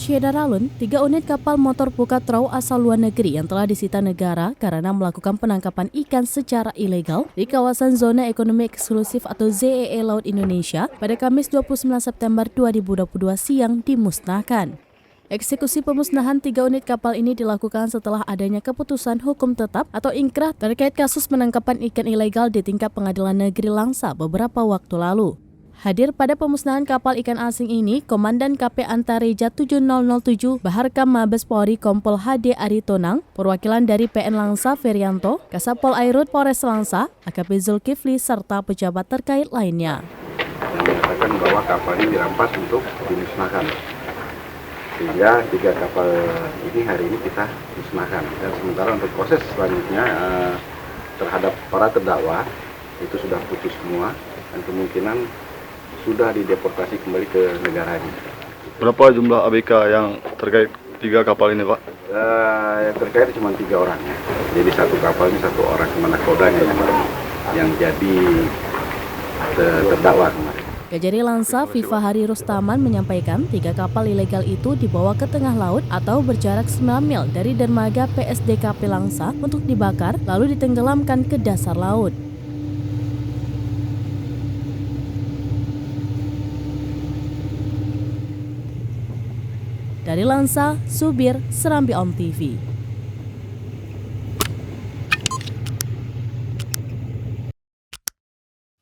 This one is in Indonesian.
Syedaralun, 3 unit kapal motor Pukatrau asal luar negeri yang telah disita negara karena melakukan penangkapan ikan secara ilegal di kawasan Zona Ekonomi Eksklusif atau ZEE Laut Indonesia pada Kamis 29 September 2022 siang dimusnahkan. Eksekusi pemusnahan 3 unit kapal ini dilakukan setelah adanya keputusan hukum tetap atau ingkrah terkait kasus penangkapan ikan ilegal di tingkat Pengadilan Negeri Langsa beberapa waktu lalu. Hadir pada pemusnahan kapal ikan asing ini, Komandan KP Antareja 7007 Baharkam Mabes Polri Kompol HD Aritonang, perwakilan dari PN Langsa Ferianto, Kasapol Airut Polres Langsa, AKP Zulkifli, serta pejabat terkait lainnya. Yang menyatakan bahwa kapal ini dirampas untuk dimusnahkan. Sehingga 3 kapal ini hari ini kita musnahkan. Dan sementara untuk proses selanjutnya terhadap para terdakwa itu sudah putus semua dan kemungkinan sudah dideportasi kembali ke negaranya. Berapa jumlah ABK yang terkait 3 kapal ini, Pak? Yang terkait cuma 3 orang. Jadi satu kapal ini 1 orang kemana kodanya yang jadi terdakwa kemarin. Kejari Langsa Viva Hari Rustaman menyampaikan 3 kapal ilegal itu dibawa ke tengah laut atau berjarak 9 mil dari dermaga PSDKP Langsa untuk dibakar lalu ditenggelamkan ke dasar laut. Dari Langsa, Subir, Serambi Om TV.